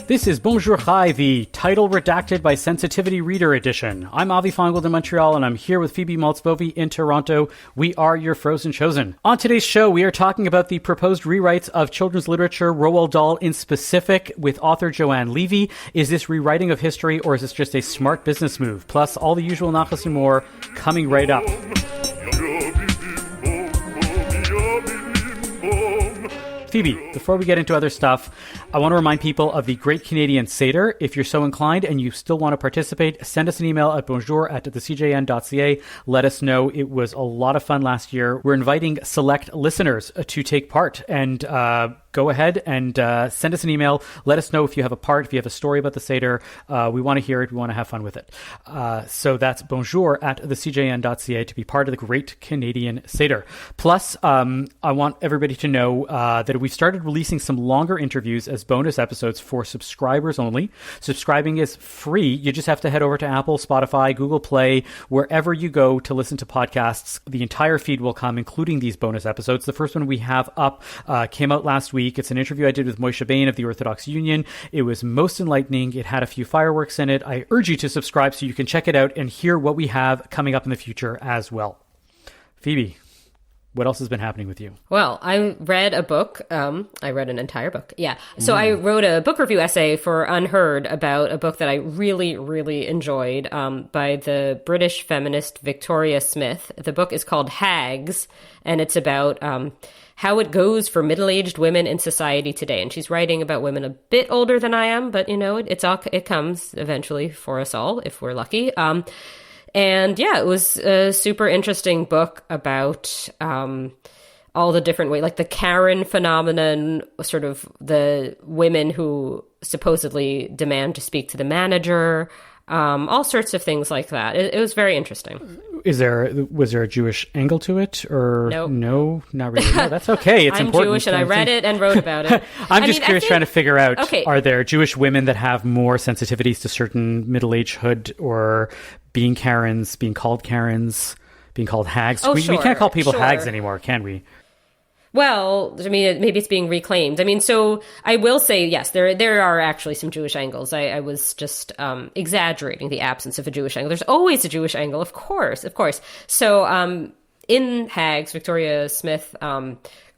This is Bonjour Chai, the title redacted by Sensitivity Reader Edition. I'm Avi in Montreal, and I'm here with Phoebe Maltzbovi in Toronto. We are your Frozen Chosen. On today's show, we are talking about the proposed rewrites of children's literature, Roald Dahl in specific, with author Joanne Levy. Is this rewriting of history, or is this just a smart business move? Plus, all the usual nachas and more coming right up. Phoebe, before we get into other stuff, I want to remind people of the Great Canadian Seder. If you're so inclined and you still want to participate, send us an email at bonjour@thecjn.ca. Let us know. It was a lot of fun last year. We're inviting select listeners to take part, and go ahead and send us an email. Let us know if you have a part, if you have a story about the Seder. We want to hear it. We want to have fun with it. So that's bonjour@thecjn.ca to be part of the Great Canadian Seder. Plus, I want everybody to know that we've started releasing some longer interviews as bonus episodes for subscribers only. Subscribing is free. You just have to head over to Apple, Spotify, Google Play, wherever you go to listen to podcasts. The entire feed will come, including these bonus episodes. The first one we have up came out last week. It's an interview I did with Moshe Bain of the Orthodox Union. It was most enlightening. It had a few fireworks in it. I urge you to subscribe so you can check it out and hear what we have coming up in the future as well. Phoebe, what else has been happening with you? Well, I read a book. I read an entire book. Yeah. So I wrote a book review essay for Unheard about a book that I really, really enjoyed by the British feminist Victoria Smith. The book is called Hags, and it's about how it goes for middle-aged women in society today. And she's writing about women a bit older than I am, but, you know, it comes eventually for us all if we're lucky. And yeah, it was a super interesting book about all the different ways, like the Karen phenomenon, sort of the women who supposedly demand to speak to the manager, all sorts of things like that. It was very interesting. Was there a Jewish angle to it, or nope. No, not really? No, that's okay. It's I'm important. Jewish, and I read it and wrote about it. I'm just curious, trying to figure out: are there Jewish women that have more sensitivities to certain middle-agehood, or being Karens, being called Karens, being called hags? Oh, we can't call people hags anymore, can we? Well, I mean, maybe it's being reclaimed. I mean, so I will say, yes, there are actually some Jewish angles. I was just exaggerating the absence of a Jewish angle. There's always a Jewish angle, of course. So in Hags, Victoria Smith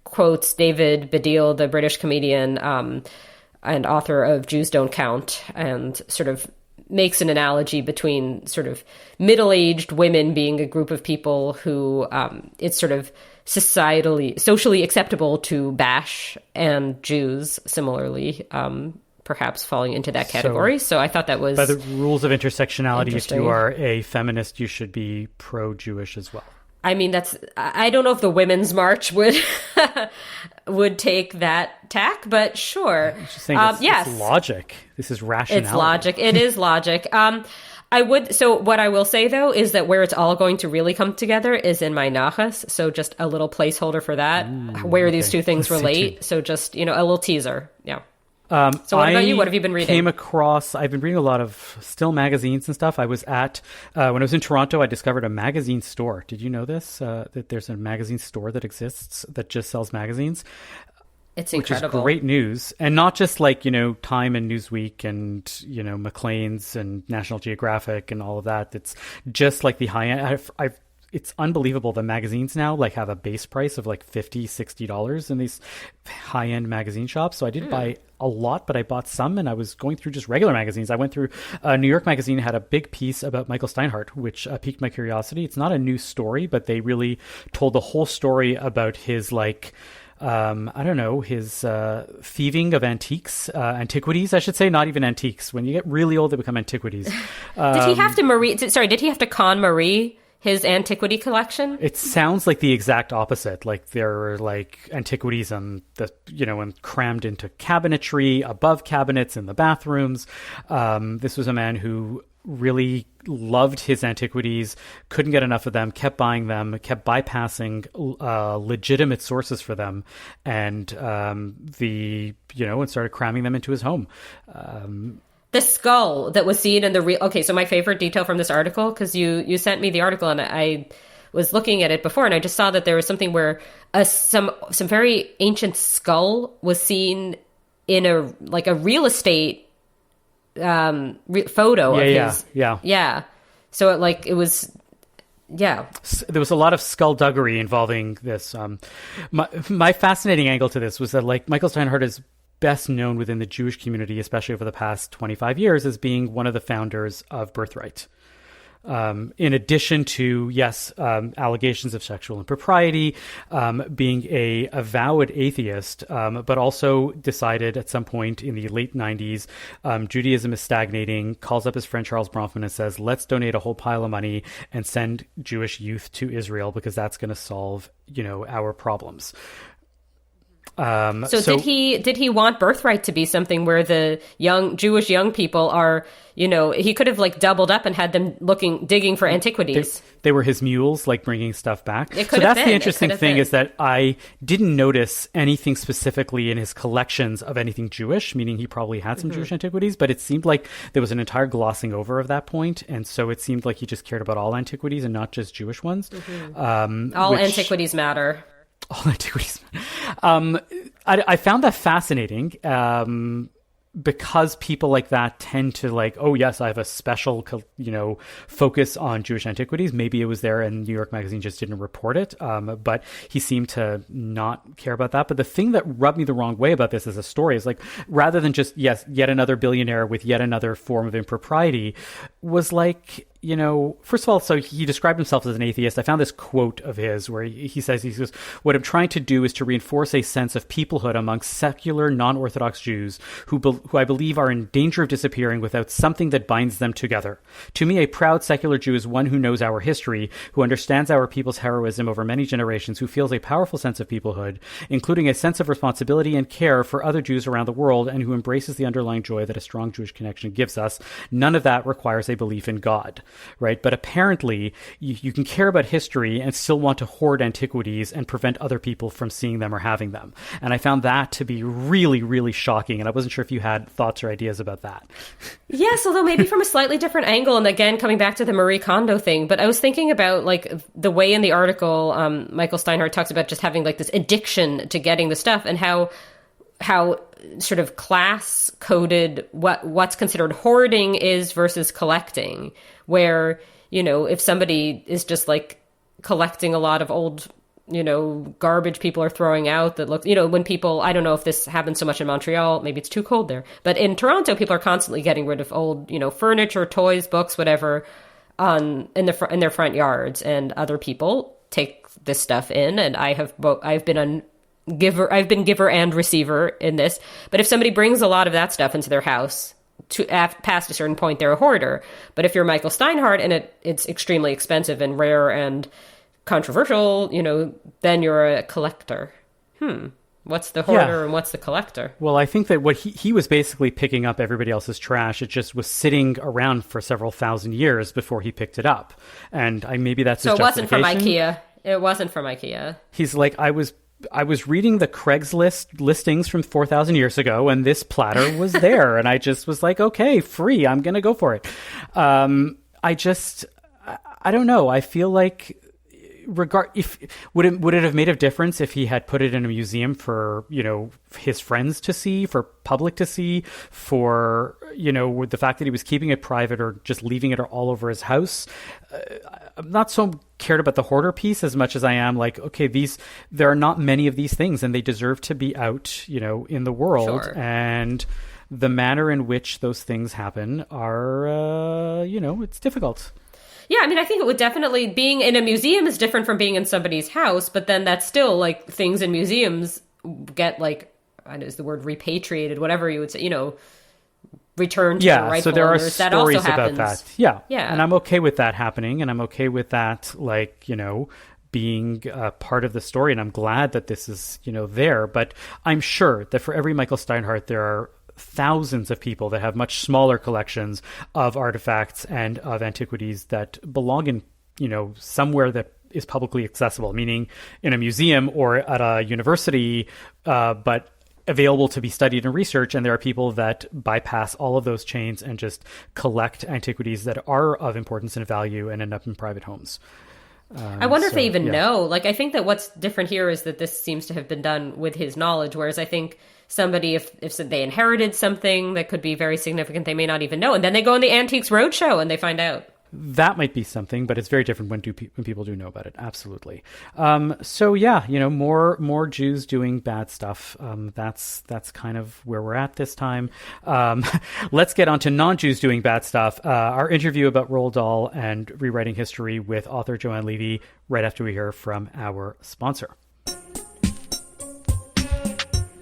quotes David Baddiel, the British comedian and author of Jews Don't Count, and sort of makes an analogy between sort of middle-aged women being a group of people who it's sort of socially acceptable to bash, and Jews similarly perhaps falling into that category. So I thought that was, by the rules of intersectionality, if you are a feminist, you should be pro-Jewish as well. I mean, I don't know if the Women's March would would take that tack, but sure. I'm just saying it's logic. This is rationality. It's logic. It is logic. So what I will say, though, is that where it's all going to really come together is in my nachas. So just a little placeholder for that, where these two things relate. So just, a little teaser. Yeah. So what about you? What have you been reading? I've been reading a lot of still magazines and stuff. I was when I was in Toronto, I discovered a magazine store. Did you know this? That there's a magazine store that exists that just sells magazines. It's incredible. Which is great news. And not just like, Time and Newsweek and, Maclean's and National Geographic and all of that. It's just like the high end. It's unbelievable. The magazines now have a base price of like $50, $60 in these high end magazine shops. So I didn't buy a lot, but I bought some, and I was going through just regular magazines. I went through New York Magazine had a big piece about Michael Steinhardt, which piqued my curiosity. It's not a new story, but they really told the whole story about his his thieving of antiquities, I should say, not even antiques. When you get really old, they become antiquities. Did he have to con Marie his antiquity collection? It sounds like the exact opposite. Like there are antiquities and and crammed into cabinetry, above cabinets in the bathrooms. This was a man who really loved his antiquities, couldn't get enough of them, kept buying them, kept bypassing legitimate sources for them, and and started cramming them into his home. The skull that was seen in the real... Okay, so my favorite detail from this article, because you sent me the article and I was looking at it before, and I just saw that there was something where some very ancient skull was seen in a real estate photo of his. Yeah. So it was. Yeah. There was a lot of skullduggery involving this. My fascinating angle to this was that, like, Michael Steinhardt is best known within the Jewish community, especially over the past 25 years, as being one of the founders of Birthright. In addition to, allegations of sexual impropriety, being a avowed atheist, but also decided at some point in the late 90s, Judaism is stagnating, calls up his friend Charles Bronfman and says, let's donate a whole pile of money and send Jewish youth to Israel because that's going to solve, our problems. So did he want Birthright to be something where the Jewish young people are, he could have doubled up and had them digging for antiquities. They were his mules, bringing stuff back. So that's the interesting thing is that I didn't notice anything specifically in his collections of anything Jewish, meaning he probably had some Jewish antiquities, but it seemed like there was an entire glossing over of that point. And so it seemed like he just cared about all antiquities and not just Jewish ones. All antiquities matter. All antiquities. I found that fascinating because people like that tend to I have a special, focus on Jewish antiquities. Maybe it was there and New York Magazine just didn't report it. But he seemed to not care about that. But the thing that rubbed me the wrong way about this as a story is rather than just, yet another billionaire with yet another form of impropriety was first of all, so he described himself as an atheist. I found this quote of his where he says, what I'm trying to do is to reinforce a sense of peoplehood among secular, non-Orthodox Jews who I believe are in danger of disappearing without something that binds them together. To me, a proud secular Jew is one who knows our history, who understands our people's heroism over many generations, who feels a powerful sense of peoplehood, including a sense of responsibility and care for other Jews around the world, and who embraces the underlying joy that a strong Jewish connection gives us. None of that requires a belief in God. Right. But apparently you can care about history and still want to hoard antiquities and prevent other people from seeing them or having them. And I found that to be really, really shocking. And I wasn't sure if you had thoughts or ideas about that. Yes, although maybe from a slightly different angle. And again, coming back to the Marie Kondo thing. But I was thinking about the way in the article Michael Steinhardt talks about just having this addiction to getting the stuff and how sort of class coded what's considered hoarding is versus collecting, where, if somebody is just collecting a lot of old, garbage people are throwing out that looks, when people, I don't know if this happens so much in Montreal, maybe it's too cold there, but in Toronto, people are constantly getting rid of old, furniture, toys, books, whatever, in their front yards, and other people take this stuff in. And I've been giver and receiver in this. But if somebody brings a lot of that stuff into their house, past a certain point, they're a hoarder. But if you're Michael Steinhardt and it's extremely expensive and rare and controversial, then you're a collector. What's the hoarder and what's the collector? Well, I think that what he was basically picking up everybody else's trash. It just was sitting around for several thousand years before he picked it up. And maybe that's his justification. So it wasn't from IKEA. It wasn't from IKEA. He's like, I was reading the Craigslist listings from 4,000 years ago, and this platter was there. And I just was like, okay, free. I'm going to go for it. I don't know. I feel like would it have made a difference if he had put it in a museum for, his friends to see, for public to see, for, with the fact that he was keeping it private or just leaving it all over his house? I'm not so cared about the hoarder piece as much as I am there are not many of these things and they deserve to be out, in the world. Sure. And the manner in which those things happen are, it's difficult. Yeah, I mean, I think it would definitely, being in a museum is different from being in somebody's house, but then that's still things in museums get I know, is the word repatriated, whatever you would say, returned to the rightful so there are owners. That stories also about happens. that. Yeah. Yeah. And I'm okay with that happening, and I'm okay with that, being part of the story, and I'm glad that this is, there. But I'm sure that for every Michael Steinhardt, there are thousands of people that have much smaller collections of artifacts and of antiquities that belong in, somewhere that is publicly accessible, meaning in a museum or at a university, but available to be studied and researched. And there are people that bypass all of those chains and just collect antiquities that are of importance and value and end up in private homes. I wonder if they even know. Like, I think that what's different here is that this seems to have been done with his knowledge, whereas I think somebody, if they inherited something that could be very significant, they may not even know. And then they go on the Antiques Roadshow and they find out. That might be something, but it's very different when people do know about it. Absolutely. So yeah, more Jews doing bad stuff. That's kind of where we're at this time. Let's get on to non-Jews doing bad stuff. Our interview about Roald Dahl and rewriting history with author Joanne Levy right after we hear from our sponsor.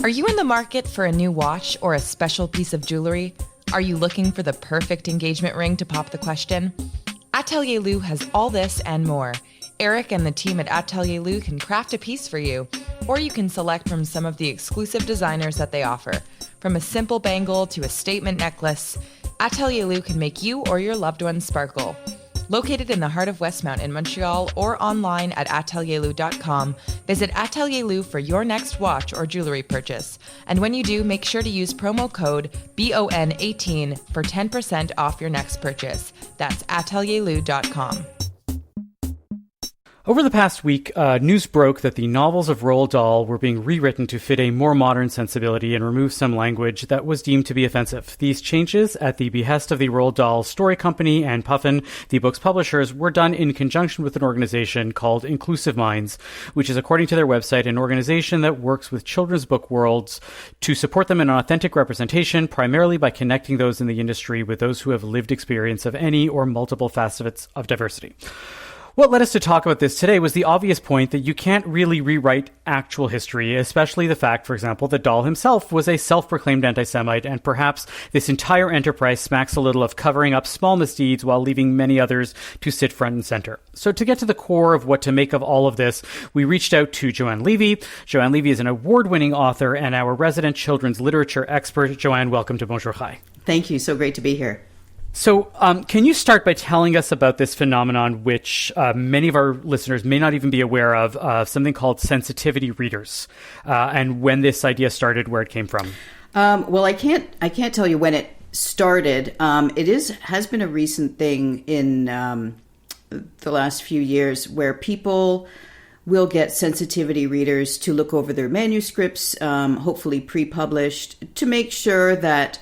Are you in the market for a new watch or a special piece of jewelry? Are you looking for the perfect engagement ring to pop the question? Atelier Lou has all this and more. Eric and the team at Atelier Lou can craft a piece for you, or you can select from some of the exclusive designers that they offer. From a simple bangle to a statement necklace, Atelier Lou can make you or your loved ones sparkle. Located in the heart of Westmount in Montreal or online at atelierlou.com, visit Atelier Lou for your next watch or jewelry purchase. And when you do, make sure to use promo code BON18 for 10% off your next purchase. That's atelierlou.com. Over the past week, news broke that the novels of Roald Dahl were being rewritten to fit a more modern sensibility and remove some language that was deemed to be offensive. These changes, at the behest of the Roald Dahl Story Company and Puffin, the book's publishers, were done in conjunction with an organization called Inclusive Minds, which is, according to their website, an organization that works with children's book worlds to support them in an authentic representation, primarily by connecting those in the industry with those who have lived experience of any or multiple facets of diversity. What led us to talk about this today was the obvious point that you can't really rewrite actual history, especially the fact, for example, that Dahl himself was a self-proclaimed antisemite, and perhaps this entire enterprise smacks a little of covering up small misdeeds while leaving many others to sit front and center. So to get to the core of what to make of all of this, we reached out to Joanne Levy. Joanne Levy is an award-winning author and our resident children's literature expert. Joanne, welcome to Bonjour Chai. Thank you. So great to be here. So can you start by telling us about this phenomenon, which many of our listeners may not even be aware of, something called sensitivity readers, and when this idea started, where it came from? Well, I can't tell you when it started. It has been a recent thing in the last few years where people will get sensitivity readers to look over their manuscripts, hopefully pre-published, to make sure that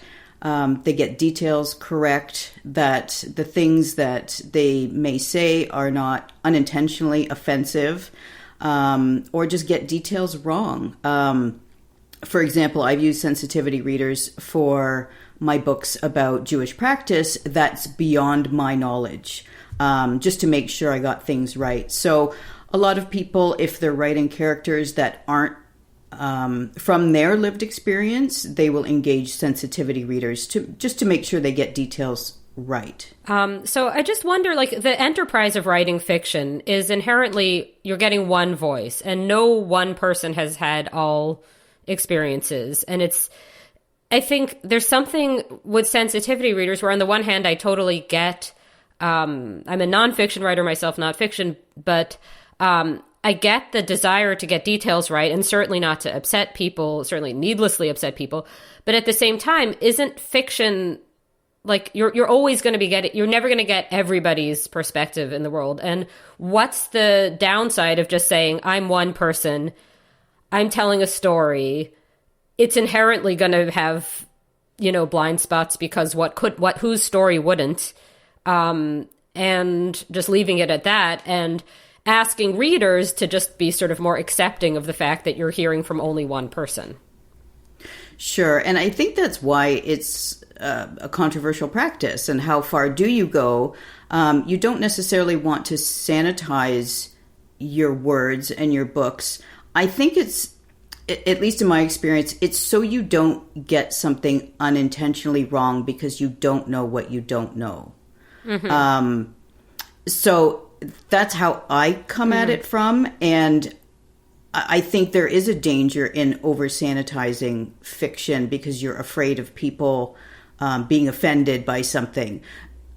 they get details correct, that the things that they may say are not unintentionally offensive, or just get details wrong. For example, I've used sensitivity readers for my books about Jewish practice that's beyond my knowledge, just to make sure I got things right. So a lot of people, if they're writing characters that aren't from their lived experience, they will engage sensitivity readers to make sure they get details right. So I just wonder, like, the enterprise of writing fiction is inherently you're getting one voice, and no one person has had all experiences. And I think there's something with sensitivity readers where on the one hand, I totally get, I'm a nonfiction writer myself, not fiction, but I get the desire to get details right, and certainly not to upset people, certainly needlessly upset people. But at the same time, isn't fiction, like, you're always going to be you're never going to get everybody's perspective in the world. And what's the downside of just saying, I'm one person, I'm telling a story? It's inherently going to have, blind spots, because whose story wouldn't? And just leaving it at that, and asking readers to just be sort of more accepting of the fact that you're hearing from only one person. Sure. And I think that's why it's a controversial practice. And how far do you go? You don't necessarily want to sanitize your words and your books. I think it's, at least in my experience, it's so you don't get something unintentionally wrong because you don't know what you don't know. Mm-hmm. So that's how I come at it from. And I think there is a danger in over sanitizing fiction because you're afraid of people being offended by something.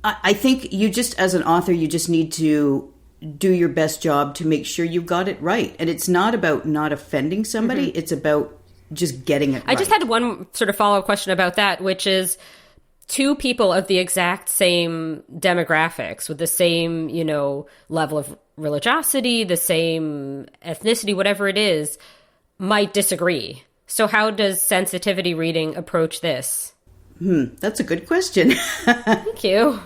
I think you just, as an author, you just need to do your best job to make sure you got it right. And it's not about not offending somebody. Mm-hmm. It's about just getting it right. I just had one sort of follow-up question about that, which is, two people of the exact same demographics with the same, level of religiosity, the same ethnicity, whatever it is, might disagree. So how does sensitivity reading approach this? That's a good question. Thank you.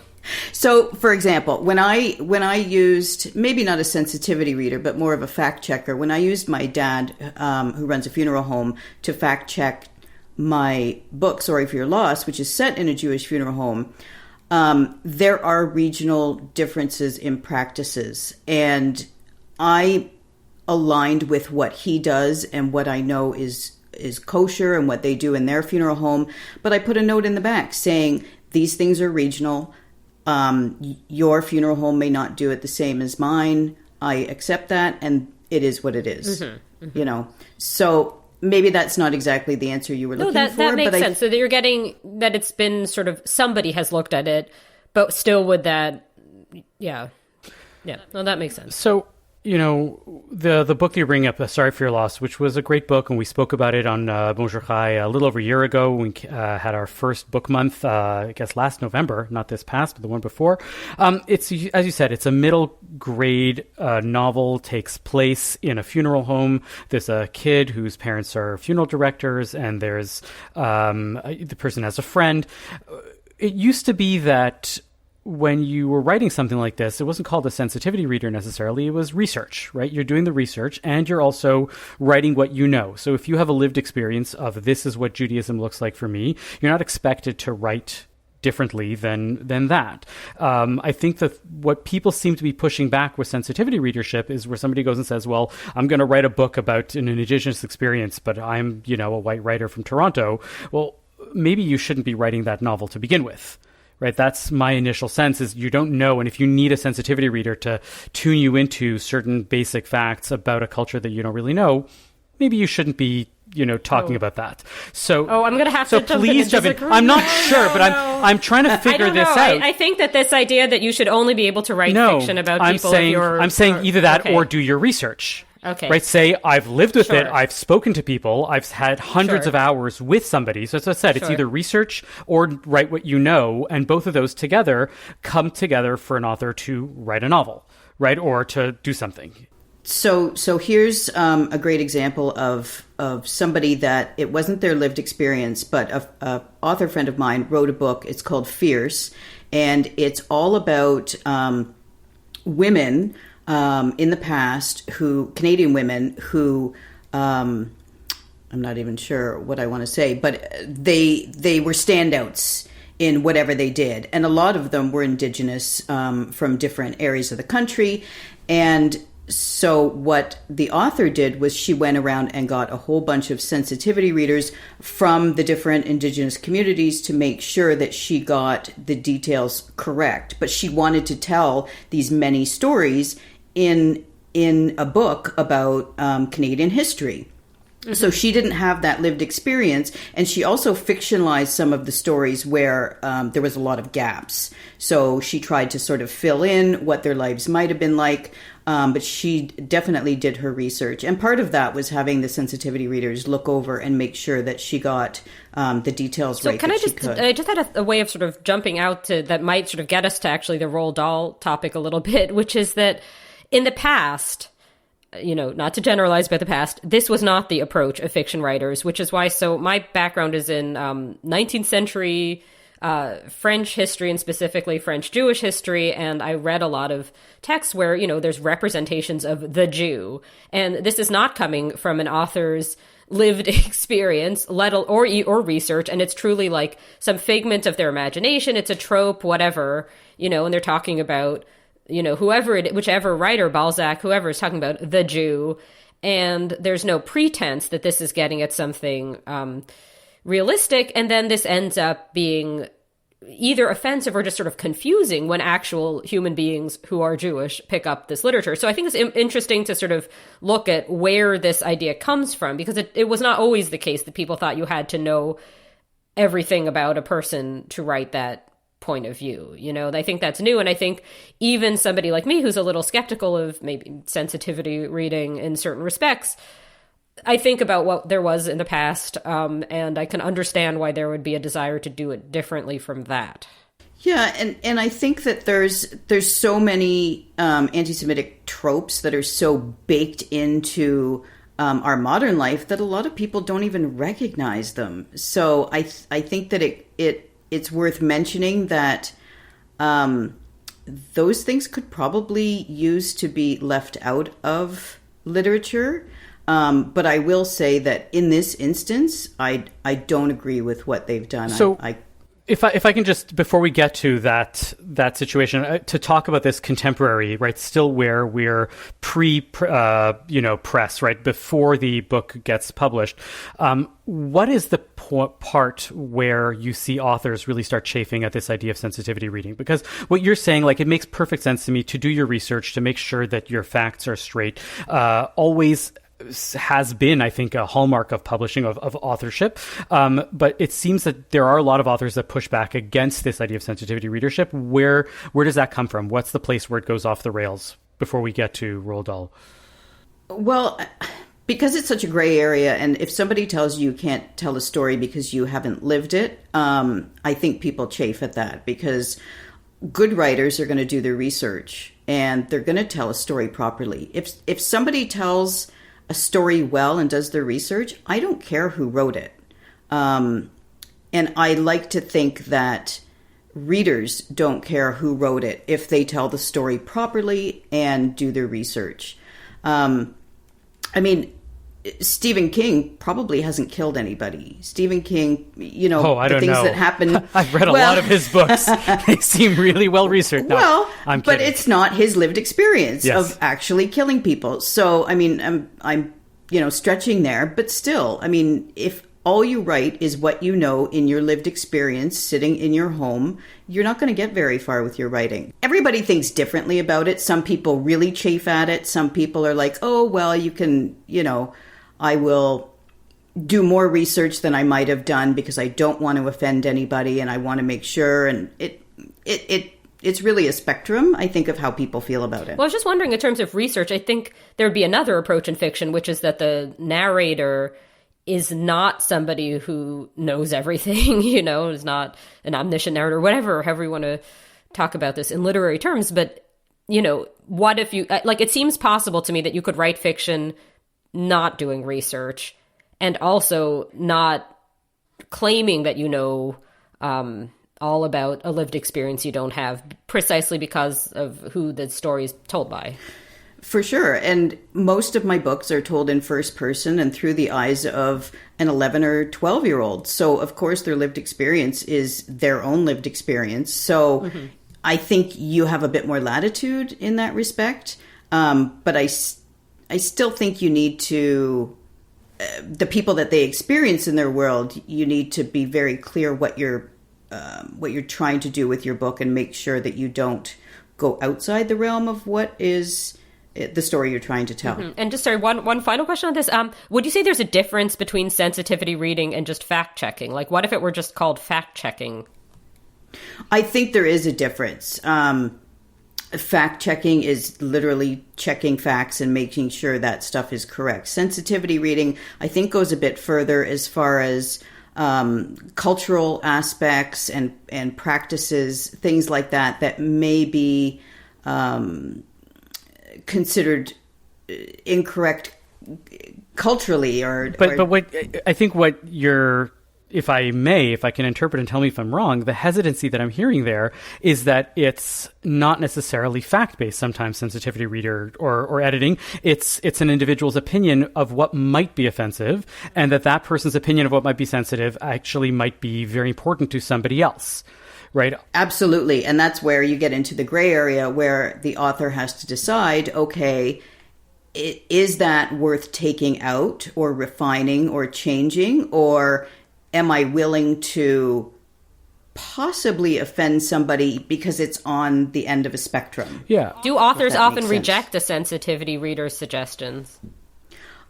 So, for example, when I used, maybe not a sensitivity reader, but more of a fact checker, when I used my dad, who runs a funeral home, to fact check my book, Sorry for Your Loss, which is set in a Jewish funeral home, there are regional differences in practices. And I aligned with what he does and what I know is kosher and what they do in their funeral home. But I put a note in the back saying, these things are regional. Your funeral home may not do it the same as mine. I accept that, and it is what it is. So maybe that's not exactly the answer you were looking for. That makes sense. So that you're getting that it's been sort of, somebody has looked at it, but still with that, yeah. No, that makes sense. So, the book you bring up, Sorry for Your Loss, which was a great book, and we spoke about it on Bonjour Chai a little over a year ago. We had our first book month, I guess last November, not this past, but the one before. It's, as you said, it's a middle grade novel, takes place in a funeral home. There's a kid whose parents are funeral directors, and there's the person has a friend. It used to be that when you were writing something like this, it wasn't called a sensitivity reader necessarily. It was research, right? You're doing the research and you're also writing what you know. So if you have a lived experience of this is what Judaism looks like for me, you're not expected to write differently than that. I think that what people seem to be pushing back with sensitivity readership is where somebody goes and says, well, I'm going to write a book about an Indigenous experience, but I'm, a white writer from Toronto. Well, maybe you shouldn't be writing that novel to begin with. Right, that's my initial sense, is you don't know. And if you need a sensitivity reader to tune you into certain basic facts about a culture that you don't really know, maybe you shouldn't be, talking about that. So, I'm going to have to please jump in. I'm not sure, but I'm trying to figure this out. I think that this idea that you should only be able to write fiction about people I'm saying either that or do your research. Okay. Right. Say, I've lived with it. I've spoken to people. I've had hundreds of hours with somebody. So as I said, it's either research or write what you know. And both of those together come together for an author to write a novel, right? Or to do something. So here's a great example of somebody that it wasn't their lived experience, but a author friend of mine wrote a book. It's called Fierce. And it's all about women in the past, Canadian women who, I'm not even sure what I want to say, but they were standouts in whatever they did. And a lot of them were Indigenous from different areas of the country. And so what the author did was she went around and got a whole bunch of sensitivity readers from the different Indigenous communities to make sure that she got the details correct. But she wanted to tell these many stories in a book about Canadian history. Mm-hmm. So she didn't have that lived experience, and she also fictionalized some of the stories where there was a lot of gaps. So she tried to sort of fill in what their lives might have been like, but she definitely did her research. And part of that was having the sensitivity readers look over and make sure that she got the details right. So I just had a way of sort of jumping out to that might sort of get us to actually the Roald Dahl topic a little bit, which is that in the past, not to generalize about the past, this was not the approach of fiction writers, which is why, so my background is in 19th century French history, and specifically French Jewish history, and I read a lot of texts where, there's representations of the Jew, and this is not coming from an author's lived experience, or research, and it's truly like some figment of their imagination, it's a trope, whatever, and they're talking about whichever writer, Balzac, whoever is talking about the Jew, and there's no pretense that this is getting at something realistic, and then this ends up being either offensive or just sort of confusing when actual human beings who are Jewish pick up this literature. So I think it's interesting to sort of look at where this idea comes from, because it was not always the case that people thought you had to know everything about a person to write that point of view. I think that's new. And I think even somebody like me who's a little skeptical of maybe sensitivity reading in certain respects, I think about what there was in the past, and I can understand why there would be a desire to do it differently from that. Yeah, and I think that there's so many anti-Semitic tropes that are so baked into our modern life that a lot of people don't even recognize them. So I think that it's worth mentioning that those things could probably use to be left out of literature. But I will say that in this instance, I don't agree with what they've done. So if I can just, before we get to that situation, to talk about this contemporary, right, still where we're press, right, before the book gets published, what is the part where you see authors really start chafing at this idea of sensitivity reading? Because what you're saying, like, it makes perfect sense to me to do your research, to make sure that your facts are straight, always has been, I think, a hallmark of publishing, of authorship. But it seems that there are a lot of authors that push back against this idea of sensitivity readership. Where does that come from? What's the place where it goes off the rails before we get to Roald Dahl? Well, because it's such a gray area, and if somebody tells you can't tell a story because you haven't lived it, I think people chafe at that, because good writers are going to do their research and they're going to tell a story properly. If somebody tells a story well and does their research, I don't care who wrote it. And I like to think that readers don't care who wrote it if they tell the story properly and do their research. I mean, Stephen King probably hasn't killed anybody. Stephen King, the things that happen. I've read a lot of his books. They seem really well researched. No, well, I'm kidding. But it's not his lived experience Yes. of actually killing people. So, I mean, I'm stretching there, but still, I mean, if all you write is what you know in your lived experience sitting in your home, you're not going to get very far with your writing. Everybody thinks differently about it. Some people really chafe at it. Some people are like, oh, well, you can, I will do more research than I might have done because I don't want to offend anybody and I want to make sure. And it's really a spectrum, I think, of how people feel about it. Well, I was just wondering, in terms of research, I think there would be another approach in fiction, which is that the narrator is not somebody who knows everything, is not an omniscient narrator, whatever, however you want to talk about this in literary terms. But, what if you, it seems possible to me that you could write fiction not doing research and also not claiming that all about a lived experience you don't have, precisely because of who the story is told by. For sure. And most of my books are told in first person and through the eyes of an 11 or 12-year-old. So, of course, their lived experience is their own lived experience. So I think you have a bit more latitude in that respect. But I still think you need to, the people that they experience in their world, you need to be very clear what you're trying to do with your book and make sure that you don't go outside the realm of what is the story you're trying to tell. Mm-hmm. And just one final question on this. Would you say there's a difference between sensitivity reading and just fact checking? Like, what if it were just called fact checking? I think there is a difference. Fact checking is literally checking facts and making sure that stuff is correct. Sensitivity reading, I think, goes a bit further as far as cultural aspects and practices, things like that may be considered incorrect culturally but what I think what you're, if I can interpret and tell me if I'm wrong, the hesitancy that I'm hearing there is that it's not necessarily fact-based. Sometimes sensitivity reader or editing, it's an individual's opinion of what might be offensive, and that person's opinion of what might be sensitive actually might be very important to somebody else. Right. Absolutely. And that's where you get into the gray area where the author has to decide, okay, is that worth taking out or refining or changing, or am I willing to possibly offend somebody because it's on the end of a spectrum? Yeah. Do authors often reject a sensitivity reader's suggestions?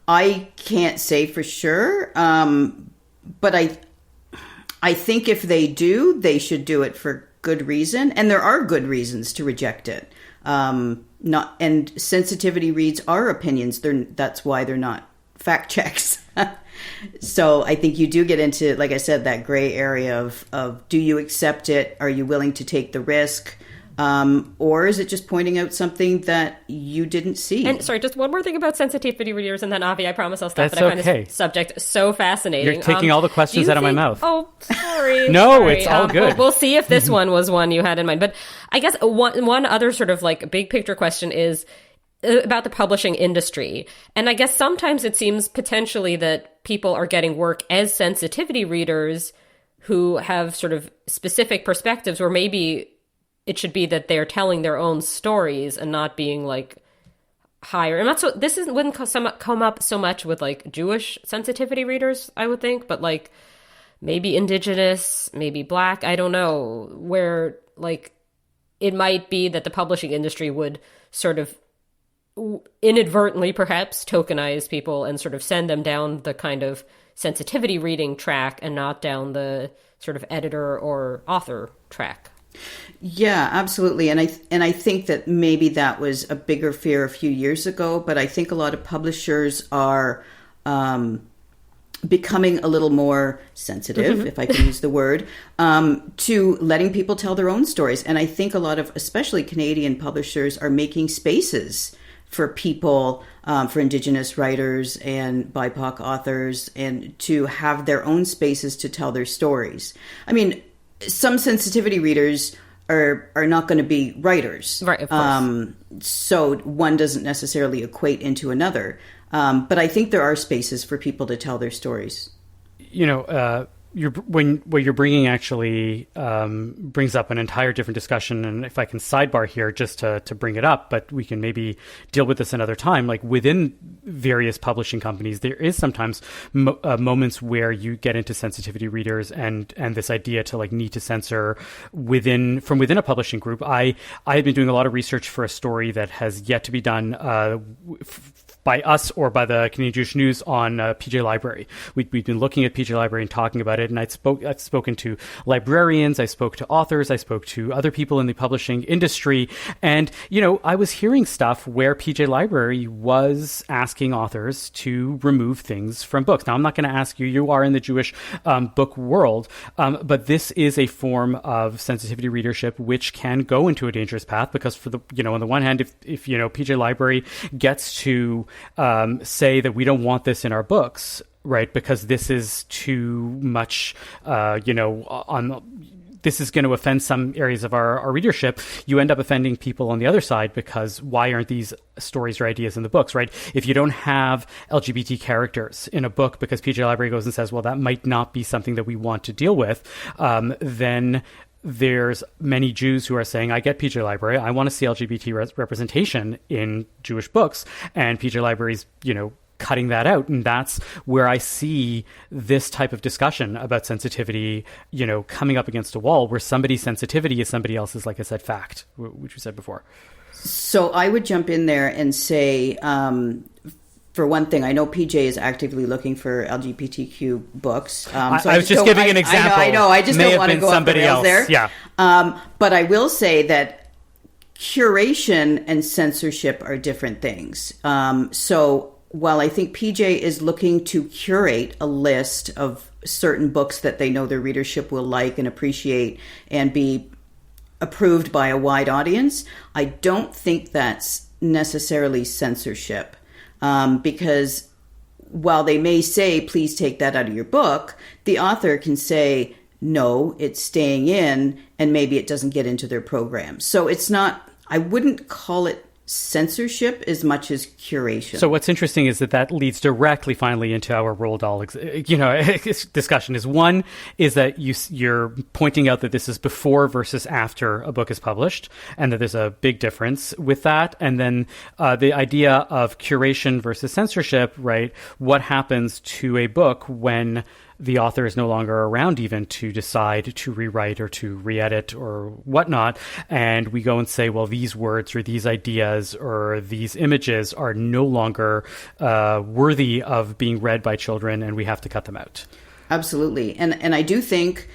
I can't say for sure, but I think if they do, they should do it for good reason, and there are good reasons to reject it. And sensitivity reads are opinions. That's why they're not fact checks. So I think you do get into, like I said, that gray area of do you accept it? Are you willing to take the risk? Or is it just pointing out something that you didn't see? And sorry, just one more thing about sensitivity readers, and then Avi, I promise I'll stop. That's But I find okay. this subject so fascinating. You're taking all the questions out of my mouth. Oh, sorry. No, sorry. it's all good. We'll see if this one was one you had in mind. But I guess one other sort of like big picture question is about the publishing industry. And I guess sometimes it seems potentially that people are getting work as sensitivity readers who have sort of specific perspectives, where maybe it should be that they're telling their own stories and not being like higher. And that's what this wouldn't come up so much with like Jewish sensitivity readers, I would think, but like maybe Indigenous, maybe Black, I don't know, where like it might be that the publishing industry would sort of inadvertently perhaps tokenize people and sort of send them down the kind of sensitivity reading track and not down the sort of editor or author track. Yeah, absolutely. And I think that maybe that was a bigger fear a few years ago, but I think a lot of publishers are becoming a little more sensitive, if I can use the word, to letting people tell their own stories. And I think a lot of, especially Canadian publishers, are making spaces for people, for Indigenous writers and BIPOC authors, and to have their own spaces to tell their stories. I mean, some sensitivity readers are not going to be writers. Right, of course. So one doesn't necessarily equate into another. But I think there are spaces for people to tell their stories. You know, what you're bringing actually brings up an entire different discussion. And if I can sidebar here just to bring it up, but we can maybe deal with this another time. Like within various publishing companies, there is sometimes moments where you get into sensitivity readers and this idea to like need to censor from within a publishing group. I had been doing a lot of research for a story that has yet to be done by us or by the Canadian Jewish News on PJ Library. We've been looking at PJ Library and talking about it, and I've spoken to librarians, I spoke to authors, I spoke to other people in the publishing industry, and, you know, I was hearing stuff where PJ Library was asking authors to remove things from books. Now, I'm not going to ask you, you are in the Jewish book world, but this is a form of sensitivity readership which can go into a dangerous path, because on the one hand, if PJ Library gets to say that we don't want this in our books, right, because this is too much, this is going to offend some areas of our readership, you end up offending people on the other side, because why aren't these stories or ideas in the books, right? If you don't have LGBT characters in a book because PJ Library goes and says, well, that might not be something that we want to deal with, then there's many Jews who are saying, I get PJ Library, I want to see LGBT representation in Jewish books, and PJ Library's, cutting that out. And that's where I see this type of discussion about sensitivity, coming up against a wall, where somebody's sensitivity is somebody else's, like I said, fact, which we said before. So I would jump in there and say, for one thing, I know PJ is actively looking for LGBTQ books. So I was just giving an example. I know. I just don't want to go off the rails there. Yeah. But I will say that curation and censorship are different things. So while I think PJ is looking to curate a list of certain books that they know their readership will like and appreciate and be approved by a wide audience, I don't think that's necessarily censorship. Because while they may say, please take that out of your book, the author can say, no, it's staying in, and maybe it doesn't get into their program. So it's not, I wouldn't call it censorship as much as curation. So what's interesting is that leads directly finally into our Roald Dahl discussion. One is that you're pointing out that this is before versus after a book is published, and that there's a big difference with that. And then the idea of curation versus censorship, right? What happens to a book when the author is no longer around even to decide to rewrite or to re-edit or whatnot, and we go and say, well, these words or these ideas or these images are no longer worthy of being read by children, and we have to cut them out. Absolutely. And I do think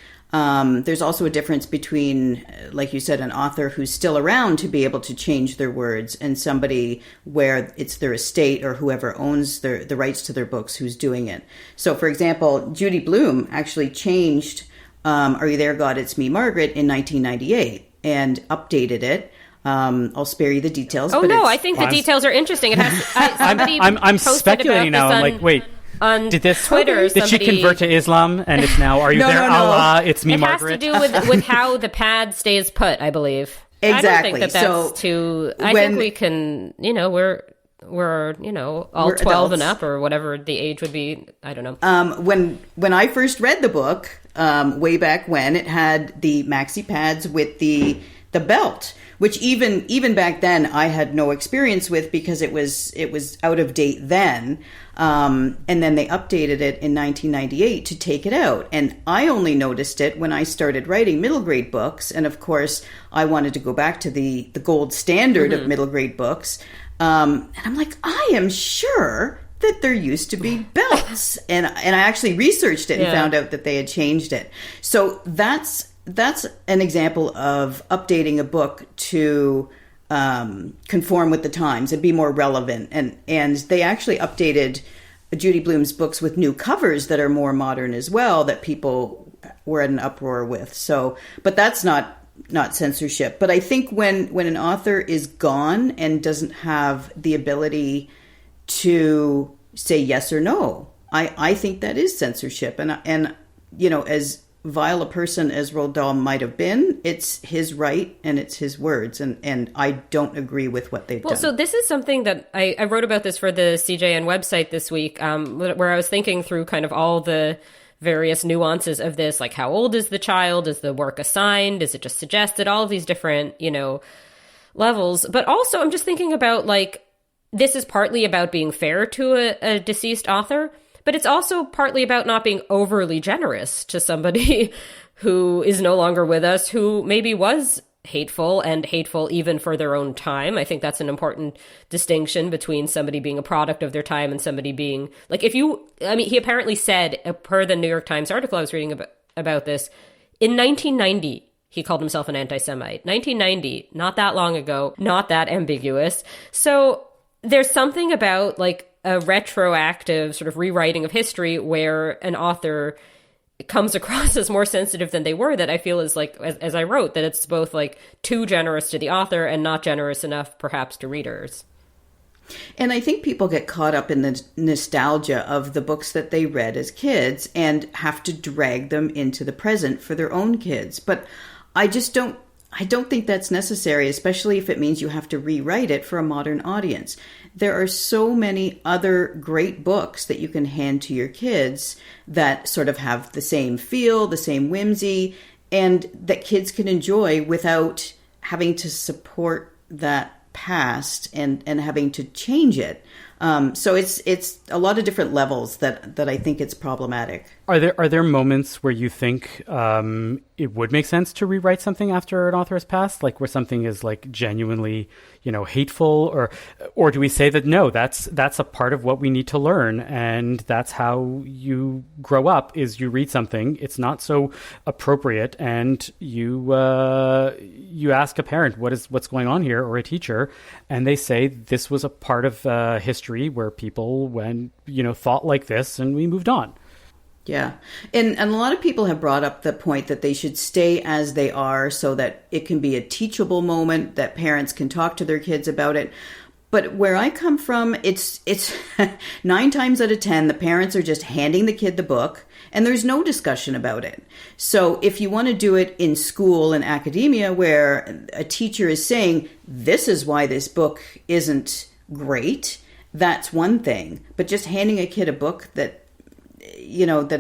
There's also a difference between, like you said, an author who's still around to be able to change their words and somebody where it's their estate or whoever owns the rights to their books who's doing it. So, for example, Judy Blume actually changed Are You There, God? It's Me, Margaret in 1998 and updated it. I'll spare you the details. Oh, no, I think the details are interesting. It has, I'm speculating now. I'm like, wait. On did this Twitter, did she convert to Islam and it's now Are You There, Allah? It's Me, Margaret. It has to do with how the pad stays put, I believe. Exactly. I don't think that's too. I think we can. We're all 12 adults. and up or whatever the age would be. I don't know. When I first read the book, way back when, it had the maxi pads with the belt, which even back then I had no experience with because it was out of date then. And then they updated it in 1998 to take it out. And I only noticed it when I started writing middle grade books. And of course, I wanted to go back to the gold standard of middle grade books. And I'm like, I am sure that there used to be belts. and I actually researched it and found out that they had changed it. So that's an example of updating a book to conform with the times and be more relevant. And they actually updated Judy Blume's books with new covers that are more modern as well, that people were at an uproar with. So, but that's not censorship. But I think when an author is gone and doesn't have the ability to say yes or no, I think that is censorship. And as vile a person as Roald Dahl might have been, it's his right and it's his words, and I don't agree with what they've done. So this is something that I wrote about this for the CJN website this week, where I was thinking through kind of all the various nuances of this, like how old is the child, is the work assigned, is it just suggested, all of these different, levels. But also I'm just thinking about, like, this is partly about being fair to a deceased author, but it's also partly about not being overly generous to somebody who is no longer with us, who maybe was hateful even for their own time. I think that's an important distinction between somebody being a product of their time and somebody being, like, he apparently said, per the New York Times article I was reading about this, in 1990, he called himself an antisemite. 1990, not that long ago, not that ambiguous. So there's something about, like, a retroactive sort of rewriting of history where an author comes across as more sensitive than they were, that I feel is, like, as I wrote, that it's both, like, too generous to the author and not generous enough perhaps to readers. And I think people get caught up in the nostalgia of the books that they read as kids and have to drag them into the present for their own kids. But I don't think that's necessary, especially if it means you have to rewrite it for a modern audience. There are so many other great books that you can hand to your kids that sort of have the same feel, the same whimsy, and that kids can enjoy without having to support that past and having to change it. So it's a lot of different levels that I think it's problematic. Are there moments where you think it would make sense to rewrite something after an author has passed, like where something is, like, genuinely, hateful, or do we say that no, that's a part of what we need to learn, and that's how you grow up, is you read something, it's not so appropriate, and you ask a parent what's going on here, or a teacher, and they say this was a part of history where people thought like this, and we moved on. Yeah. And a lot of people have brought up the point that they should stay as they are so that it can be a teachable moment, that parents can talk to their kids about it. But where I come from, it's 9 times out of 10, the parents are just handing the kid the book and there's no discussion about it. So if you want to do it in school and academia where a teacher is saying, this is why this book isn't great, that's one thing. But just handing a kid a book that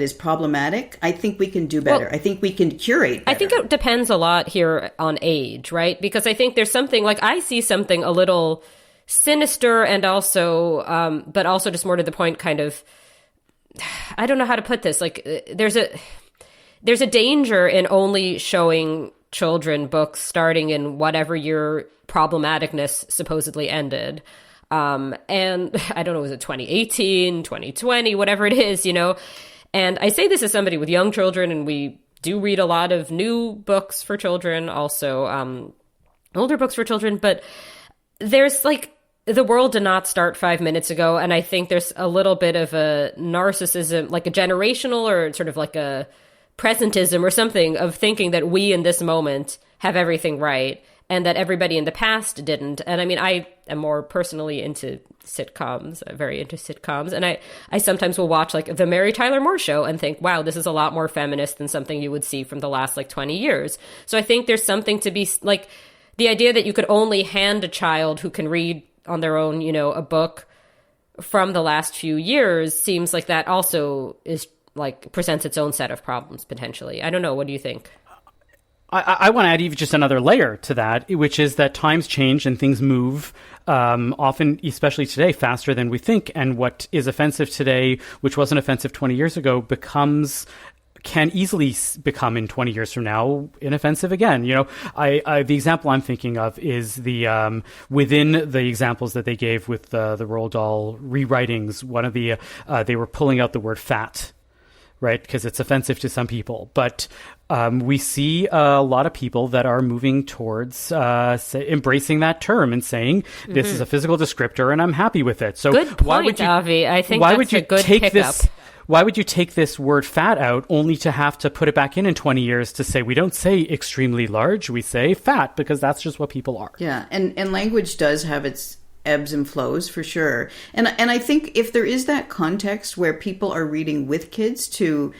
is problematic, I think we can do better. Well, I think we can curate better. I think it depends a lot here on age, right? Because I think there's something, like, I see something a little sinister and also, but also just more to the point, kind of, I don't know how to put this. Like, there's a danger in only showing children books starting in whatever your problematicness supposedly ended. And I don't know, was it 2018, 2020, whatever it is, And I say this as somebody with young children, and we do read a lot of new books for children, also older books for children, but there's like, the world did not start 5 minutes ago, and I think there's a little bit of a narcissism, like a generational or sort of like a presentism or something of thinking that we in this moment have everything right and that everybody in the past didn't. And I mean, I am more personally into sitcoms, very into sitcoms, and I sometimes will watch like the Mary Tyler Moore Show and think, wow, this is a lot more feminist than something you would see from the last like 20 years. So I think there's something to be like, the idea that you could only hand a child who can read on their own, you know, a book from the last few years seems like that also is like presents its own set of problems potentially. I don't know. What do you think? I want to add even just another layer to that, which is that times change and things move, often, especially today, faster than we think. And what is offensive today, which wasn't offensive 20 years ago, can easily become in 20 years from now inoffensive again. You know, the example I'm thinking of is the within the examples that they gave with the Roald Dahl rewritings. One of the they were pulling out the word fat, right, because it's offensive to some people. But we see a lot of people that are moving towards embracing that term and saying this is a physical descriptor, and I'm happy with it. So good point, why would you, Avi. I think why that's would you a good take pickup. this? Why would you take this word fat out only to have to put it back in 20 years to say we don't say extremely large, we say fat, because that's just what people are. Yeah, and language does have its ebbs and flows for sure. And I think if there is that context where people are reading with kids to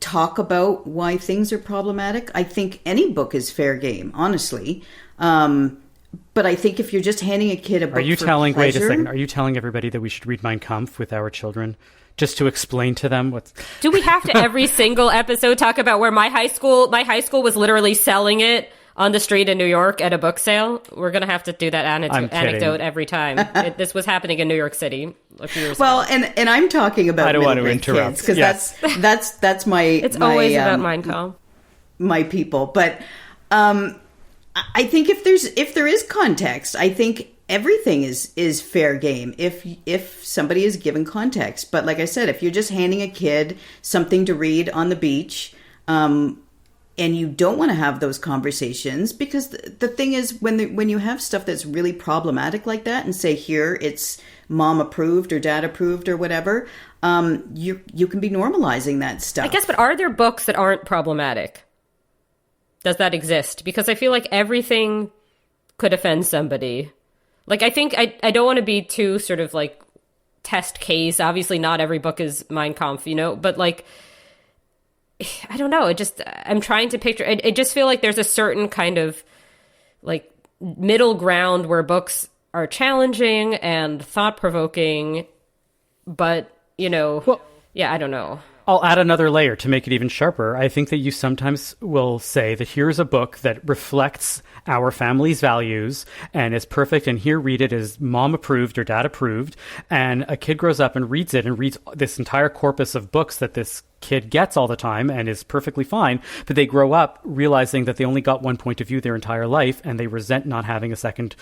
talk about why things are problematic, I think any book is fair game, honestly. But I think if you're just handing a kid a book wait a pleasure, second, are you telling everybody that we should read Mein Kampf with our children? Just to explain to them what's... Do we have to every single episode talk about where my high school was literally selling it on the street in New York at a book sale? We're going to have to do that anecdote every time. This was happening in New York City a few years ago. And I'm talking about I don't want to interrupt because that's my it's always about Mein Kampf. My people, but I think if there is context, I think everything is fair game if somebody is given context. But like I said, if you're just handing a kid something to read on the beach, and you don't want to have those conversations, because the thing is, when you have stuff that's really problematic like that, and say here it's mom approved or dad approved or whatever, you can be normalizing that stuff. I guess, but are there books that aren't problematic? Does that exist? Because I feel like everything could offend somebody. Like, I think I don't want to be too sort of like test case. Obviously, not every book is Mein Kampf, you know, but like, I don't know. I'm trying to picture. I just feel like there's a certain kind of like middle ground where books are challenging and thought provoking, but you know, well, yeah, I don't know. I'll add another layer to make it even sharper. I think that you sometimes will say that here's a book that reflects our family's values and is perfect, and here, read it as mom approved or dad approved. And a kid grows up and reads it and reads this entire corpus of books that this kid gets all the time and is perfectly fine. But they grow up realizing that they only got one point of view their entire life, and they resent not having a second,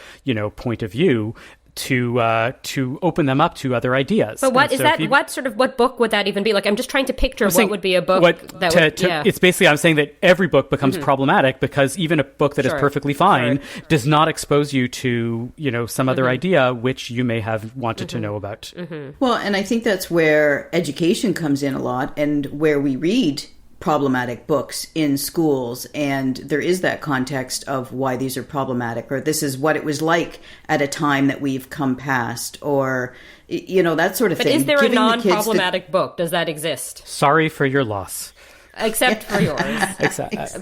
point of view to open them up to other ideas. But what is that? What book would that even be? Like, I'm just trying to picture what would be a book It's basically, I'm saying that every book becomes problematic because even a book that is perfectly fine does not expose you to, some other idea which you may have wanted to know about. Well, and I think that's where education comes in a lot, and where we read problematic books in schools, and there is that context of why these are problematic, or this is what it was like at a time that we've come past, or that sort of thing. But is there a non-problematic book? Does that exist? Sorry for your loss. Except for yours.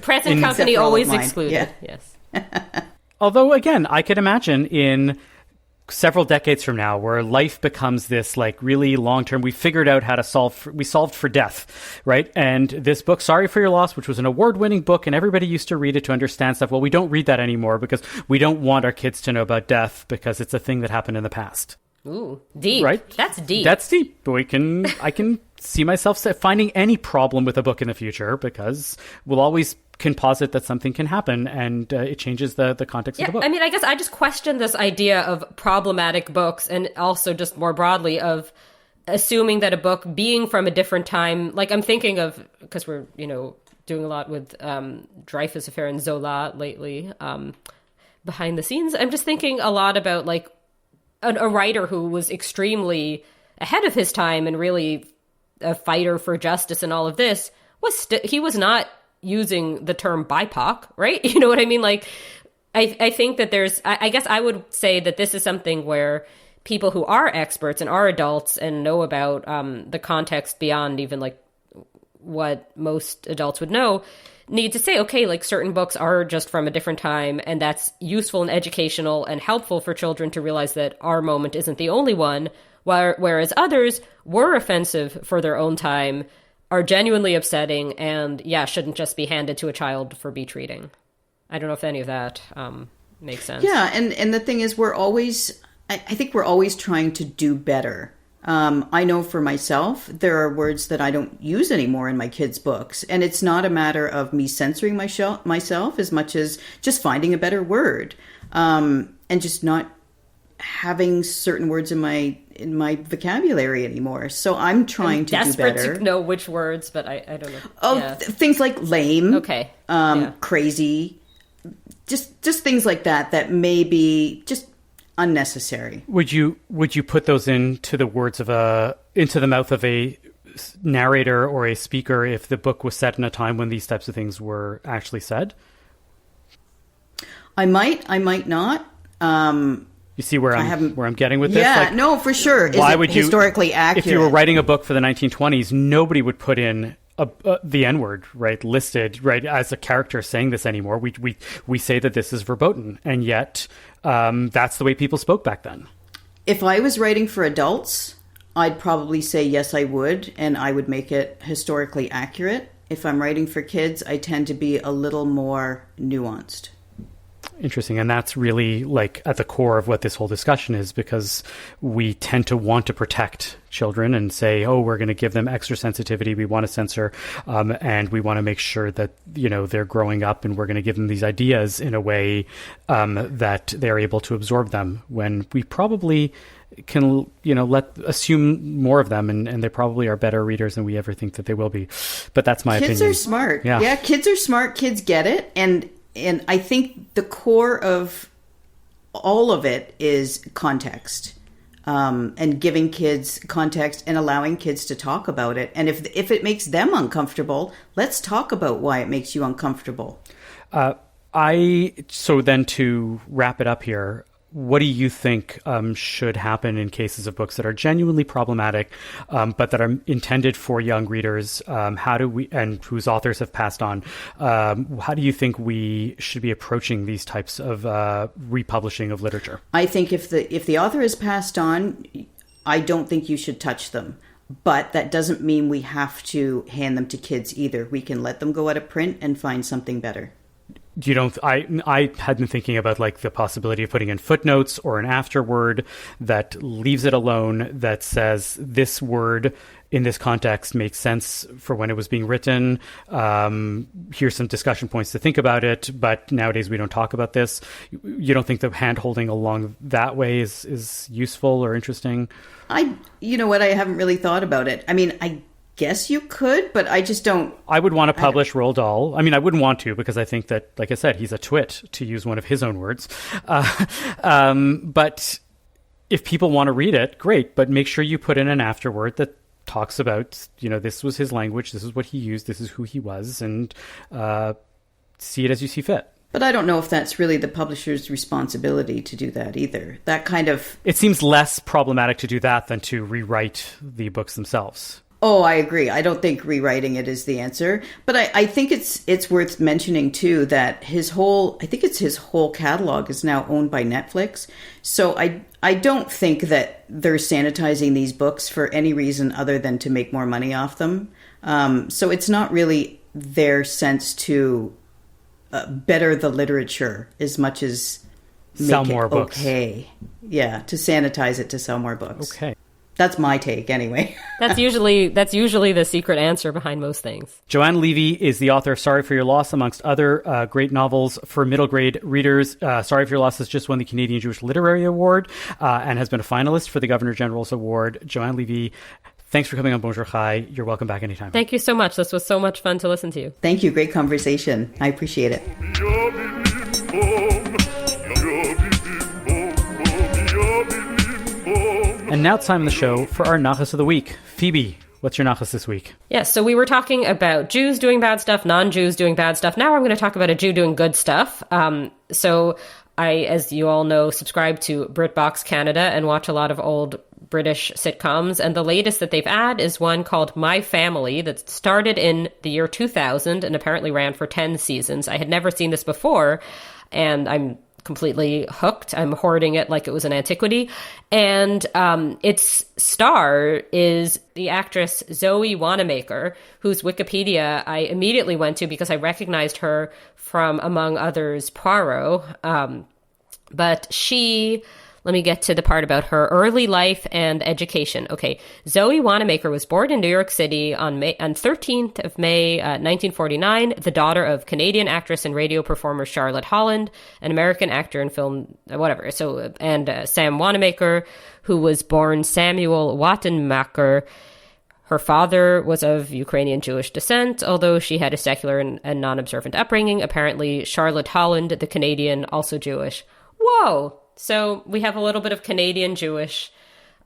Present company always excluded. Yeah. Yes. Although, again, I could imagine in several decades from now where life becomes this like really long-term, we figured out how to we solved for death, right? And this book, Sorry for Your Loss, which was an award-winning book and everybody used to read it to understand stuff. Well, we don't read that anymore because we don't want our kids to know about death because it's a thing that happened in the past. Ooh, deep. Right? That's deep. That's deep. I can see myself finding any problem with a book in the future because we'll always can posit that something can happen, and it changes the context of the book. I mean, I guess I just question this idea of problematic books, and also just more broadly of assuming that a book being from a different time, like I'm thinking of, because we're, doing a lot with Dreyfus Affair and Zola lately, behind the scenes. I'm just thinking a lot about like a writer who was extremely ahead of his time and really a fighter for justice and all of this. He was not using the term BIPOC, right? You know what I mean? Like, I think that I guess I would say that this is something where people who are experts and are adults and know about the context beyond even like what most adults would know need to say, okay, like certain books are just from a different time, and that's useful and educational and helpful for children to realize that our moment isn't the only one, whereas others were offensive for their own time, are genuinely upsetting, and shouldn't just be handed to a child for beach reading. I don't know if any of that makes sense. Yeah, and the thing is, I think we're always trying to do better. I know for myself, there are words that I don't use anymore in my kids' books. And it's not a matter of me censoring myself as much as just finding a better word. And just not having certain words in my vocabulary anymore. So I'm trying to do better. Desperate to know which words, but I don't know. Oh, things like lame. Okay. Crazy. Just things like that may be just unnecessary. Would you put those into the mouth of a narrator or a speaker if the book was set in a time when these types of things were actually said? I might not. You see where I'm getting with this? Yeah, like, no, for sure. Why would you historically accurate? If you were writing a book for the 1920s, nobody would put in the N-word, right, listed, right, as a character saying this anymore. We say that this is verboten, and yet that's the way people spoke back then. If I was writing for adults, I'd probably say yes, I would, and I would make it historically accurate. If I'm writing for kids, I tend to be a little more nuanced. Interesting. And that's really like at the core of what this whole discussion is, because we tend to want to protect children and say, oh, we're going to give them extra sensitivity. We want to censor and we want to make sure that, they're growing up, and we're going to give them these ideas in a way that they're able to absorb them, when we probably can, assume more of them, and they probably are better readers than we ever think that they will be. But that's my opinion. Kids are smart. Yeah, kids are smart. Kids get it. And I think the core of all of it is context, and giving kids context and allowing kids to talk about it. And if it makes them uncomfortable, let's talk about why it makes you uncomfortable. So then to wrap it up here, what do you think should happen in cases of books that are genuinely problematic, but that are intended for young readers? And whose authors have passed on? How do you think we should be approaching these types of republishing of literature? I think if the author has passed on, I don't think you should touch them. But that doesn't mean we have to hand them to kids either. We can let them go out of print and find something better. I had been thinking about like the possibility of putting in footnotes or an afterword that leaves it alone, that says this word in this context makes sense for when it was being written. Here's some discussion points to think about it, but nowadays we don't talk about this. You don't think the hand-holding along that way is useful or interesting? You know what? I haven't really thought about it. I mean, I guess you could, but I just don't. I would want to publish Roald Dahl. I mean, I wouldn't want to, because I think that, like I said, he's a twit, to use one of his own words. But if people want to read it, great. But make sure you put in an afterword that talks about, this was his language, this is what he used, this is who he was, and see it as you see fit. But I don't know if that's really the publisher's responsibility to do that either. That kind of... It seems less problematic to do that than to rewrite the books themselves. Oh, I agree. I don't think rewriting it is the answer. But I think it's worth mentioning, too, that his whole catalog is now owned by Netflix. So I don't think that they're sanitizing these books for any reason other than to make more money off them. So it's not really their sense to better the literature as much as sell more books. Okay. Yeah, to sanitize it to sell more books. Okay. That's my take, anyway. That's usually the secret answer behind most things. Joanne Levy is the author of Sorry for Your Loss, amongst other great novels for middle grade readers. Sorry for Your Loss has just won the Canadian Jewish Literary Award and has been a finalist for the Governor General's Award. Joanne Levy, Thanks for coming on Bonjour Chai. You're welcome back anytime. Thank you so much. This was so much fun to listen to you. Thank you. Great conversation. I appreciate it. And now it's time on the show for our Nachas of the Week. Phoebe, what's your Nachas this week? Yes, so we were talking about Jews doing bad stuff, non-Jews doing bad stuff. Now I'm going to talk about a Jew doing good stuff. So I, as you all know, subscribe to BritBox Canada and watch a lot of old British sitcoms. And the latest that they've had is one called My Family that started in the year 2000 and apparently ran for 10 seasons. I had never seen this before, and I'm completely hooked. I'm hoarding it like it was an antiquity. And its star is the actress Zoe Wanamaker, whose Wikipedia I immediately went to because I recognized her from, among others, Poirot. But she... Let me get to the part about her early life and education. Okay, Zoe Wanamaker was born in New York City on 13th of May, 1949, the daughter of Canadian actress and radio performer Charlotte Holland, an American actor and film, whatever. So, and Sam Wanamaker, who was born Samuel Wattenmacher. Her father was of Ukrainian Jewish descent, although she had a secular and non-observant upbringing. Apparently, Charlotte Holland, the Canadian, also Jewish. Whoa! So we have a little bit of Canadian Jewish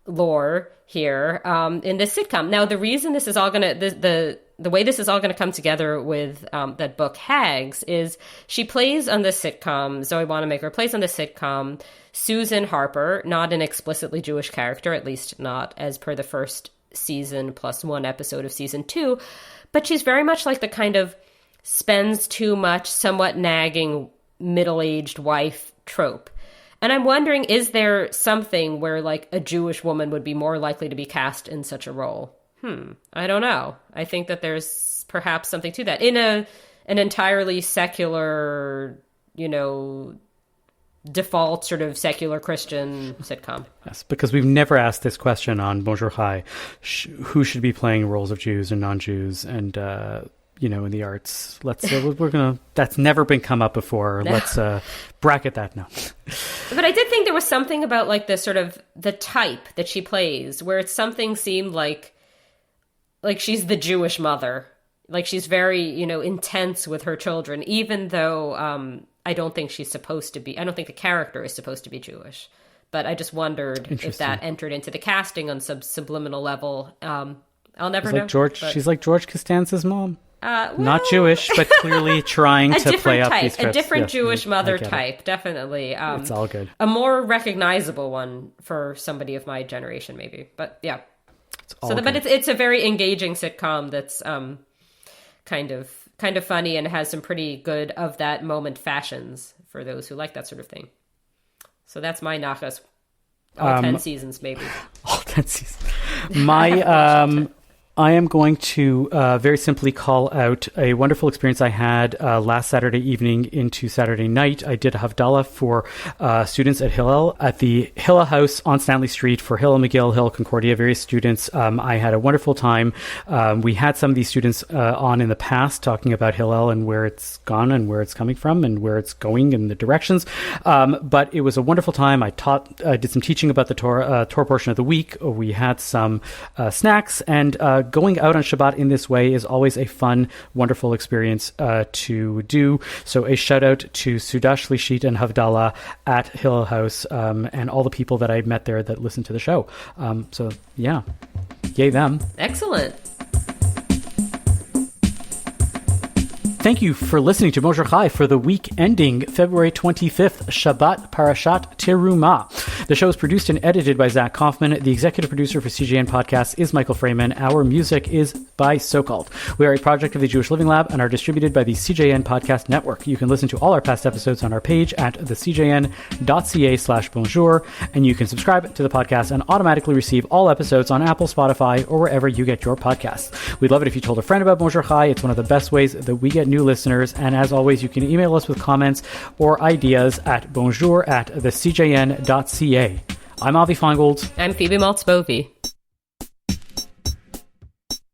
lore here in this sitcom. Now, the reason this is all going to, the way this is all going to come together with that book Hags is she plays on the sitcom, Zoe Wanamaker plays on the sitcom Susan Harper, not an explicitly Jewish character, at least not as per the first season plus one episode of season 2, but she's very much like the kind of spends too much, somewhat nagging middle-aged wife trope. And I'm wondering, is there something where like a Jewish woman would be more likely to be cast in such a role? I don't know. I think that there's perhaps something to that in an entirely secular, default sort of secular Christian sitcom. Yes, because we've never asked this question on Bonjour Chai. Who should be playing roles of Jews and non-Jews and in the arts? That's never been come up before. No. Let's bracket that now. But I did think there was something about like the sort of the type that she plays where it's something seemed like she's the Jewish mother. Like she's very, intense with her children, even though I don't think she's supposed to be. I don't think the character is supposed to be Jewish. But I just wondered if that entered into the casting on some subliminal level. I'll never know. She's like George Costanza's mom. Not Jewish, but clearly trying to play up these tropes. A different Jewish mother type, definitely. It's all good. A more recognizable one for somebody of my generation, maybe. But yeah. But it's a very engaging sitcom that's kind of funny and has some pretty good of that moment fashions for those who like that sort of thing. So that's my nachas. All 10 seasons, maybe. All 10 seasons. I am going to very simply call out a wonderful experience I had last Saturday evening into Saturday night. I did a Havdalah for students at Hillel at the Hillel House on Stanley Street for Hillel McGill, Hillel Concordia, various students. I had a wonderful time. We had some of these students on in the past talking about Hillel and where it's gone and where it's coming from and where it's going and the directions. But it was a wonderful time. I did some teaching about the Torah portion of the week. We had some snacks and going out on Shabbat in this way is always a fun, wonderful experience to do. So a shout out to Sudash Lishit and Havdalah at Hillel House and all the people that I met there that listened to the show. So yeah, yay them. Excellent. Thank you for listening to Bonjour Chai for the week ending February 25th, Shabbat Parashat Terumah. The show is produced and edited by Zach Kaufman. The executive producer for CJN Podcasts is Michael Freeman. Our music is by So-Called. We are a project of the Jewish Living Lab and are distributed by the CJN Podcast Network. You can listen to all our past episodes on our page at thecjn.ca/bonjour, and you can subscribe to the podcast and automatically receive all episodes on Apple, Spotify, or wherever you get your podcasts. We'd love it if you told a friend about Bonjour Chai. It's one of the best ways that we get new listeners, and as always, you can email us with comments or ideas at bonjour@thecjn.ca. I'm Avi Feingold. I'm Phoebe Maltz-Bovey.